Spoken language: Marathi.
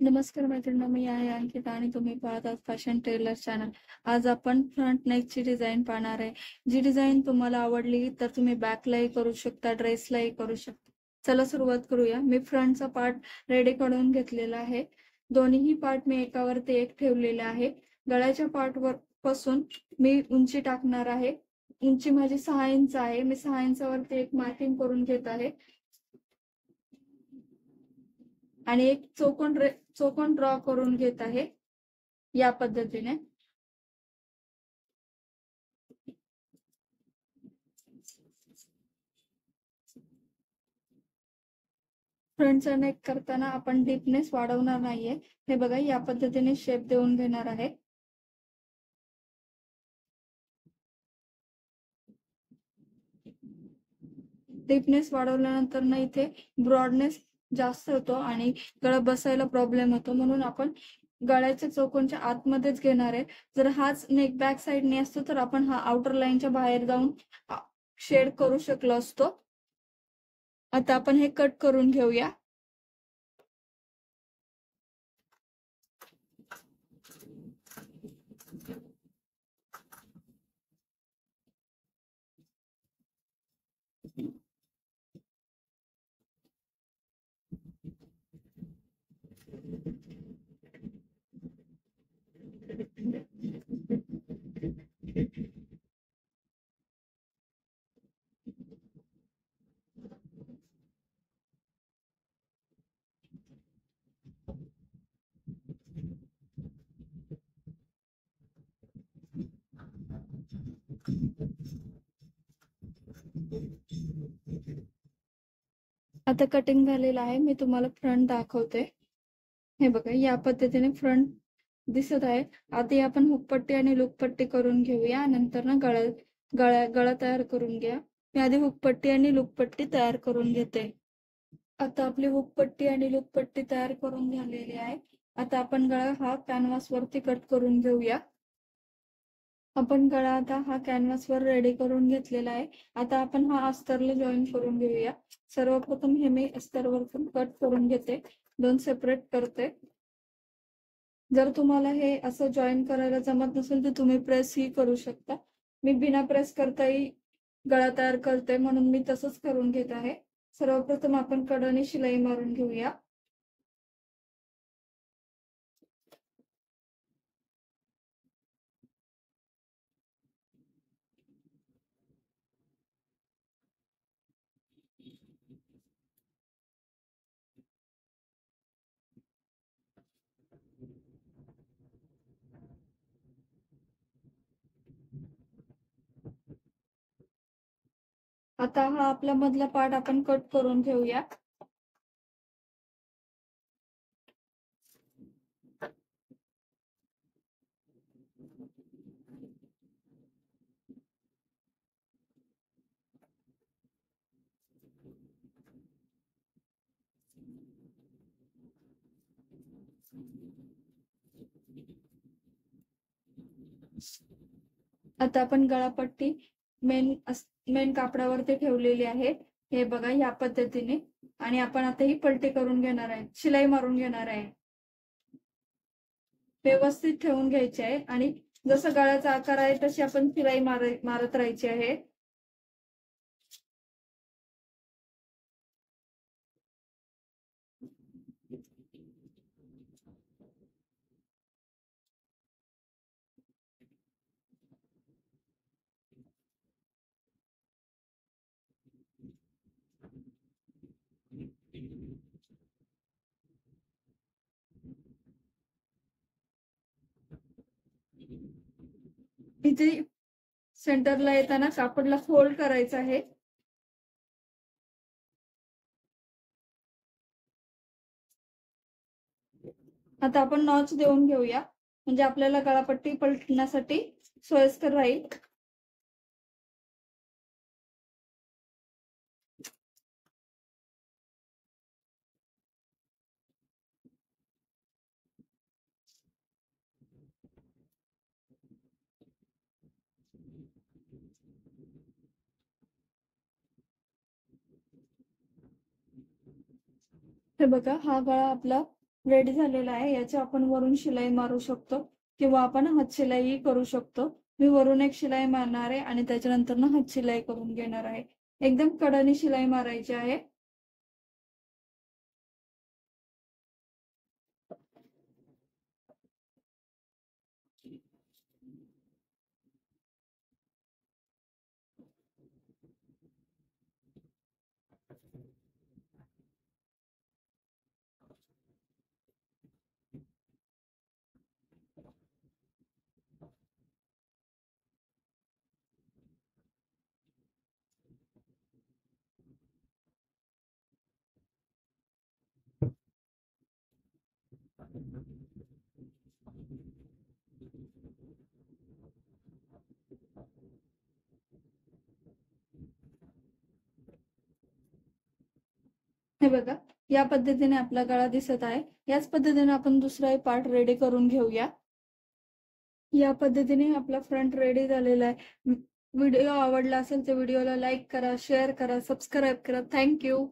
नमस्कार मैत्रिणी, मी आहे अंकिता आणि तुम्ही पाहत आहात फॅशन टेलर चॅनल. आज आपण फ्रंट नेकची डिझाईन पाहणार आहे. जी डिझाईन तुम्हाला आवडली तर तुम्ही बॅकलाही करू शकता, ड्रेसलाही करू शकता. चला सुरुवात करूया. मी फ्रंटचा पार्ट रेडी करून घेतलेला आहे. दोन्हीही पार्ट मी एकावरती एक ठेवलेले आहे. गळ्याच्या पार्टवर पासून मी उंची टाकणार आहे. उंची माझी 6 इंच आहे. मी 6 इंचावरती एक मार्किंग करून घेत आहे आणि एक चौकोन ड्रॉ करून घेत आहे या पद्धतीने. फ्रंटचा नेक करताना आपण डीपनेस वाढवणार नाहीये. हे बघा, या पद्धतीने शेप देऊन घेणार आहे. डीपनेस वाढवल्यानंतर ना इथे ब्रॉडनेस जास्त होतो आणि गळा बसायला प्रॉब्लेम होतो, म्हणून आपण गळ्याच्या चौकोनच्या आतमध्येच घेणार आहे. जर हाच नेक बॅक साइडने असतो तर आपण हा आउटर लाईनच्या बाहेर जाऊन शेड करू शकलो असतो. आता आपण हे कट करून घेऊया. आता कटिंग झालेलं आहे. मी तुम्हाला फ्रंट दाखवते. हे बघा, या पद्धतीने फ्रंट दिसत आहे. आधी आपण हुकपट्टी आणि लूकपट्टी करून घेऊया, नंतर ना गळा तयार करून घ्या. मी आधी हुकपट्टी आणि लूकपट्टी तयार करून घेते. आता आपली हुकपट्टी आणि लूकपट्टी तयार करून झालेली आहे. आता आपण गळा हा कॅनव्हास वरती कट करून घेऊया. आपण गळा आता हा कॅनव्हास वर रेडी करून घेतलेला आहे. आता आपण हा अस्तरला जॉईन करून घेऊया. सर्वप्रथम हे मी अस्तरवरतून कट करून घेते, दोन सेपरेट करते. जर तुम्हाला हे असं जॉईन करायला जमत नसेल तर तुम्ही प्रेस ही करू शकता. मी बिना प्रेस करताही गळा तयार करते, म्हणून मी तसंच करून घेत आहे. सर्वप्रथम आपण कडाने शिलाई मारून घेऊया. आता हा आपला मधला पार्ट आपण कट करून घेऊया. आता आपण गळापट्टी मेन कापडावरती ठेवलेली आहे. हे बघा, या पद्धतीने. आणि आपण आता ही पलटी करून घेणार आहे, शिलाई मारून घेणार आहे. व्यवस्थित ठेवून घ्यायची आहे आणि जसं गळ्याचा आकार आहे तशी आपण शिलाई मारत राहायची आहे. इथे सेंटरला येताना कापडला फोल्ड करायचं आहे. आता आपण नॉच देऊन घेऊया, म्हणजे आपल्याला गळापट्टी पलटण्यासाठी सोयीस्कर राहील. हे बघा, हा गळा आपला रेडी झालेला आहे. याची आपण वरून शिलाई मारू शकतो किंवा आपण हात शिलाई करू शकतो. मी वरून एक शिलाई मारणार आहे आणि त्याच्यानंतर ना हात शिलाई करून घेणार आहे. एकदम कडाने शिलाई मारायची आहे. हे बघा, या पद्धतीने आपला गळा दिसत आहे. याच पद्धतीने आपण दुसराही पार्ट रेडी करून घेऊया. या पद्धतीने आपला फ्रंट रेडी झालेला आहे. व्हिडिओ आवडला असेल तर व्हिडिओला लाईक करा, शेअर करा, सबस्क्राईब करा. थँक्यू.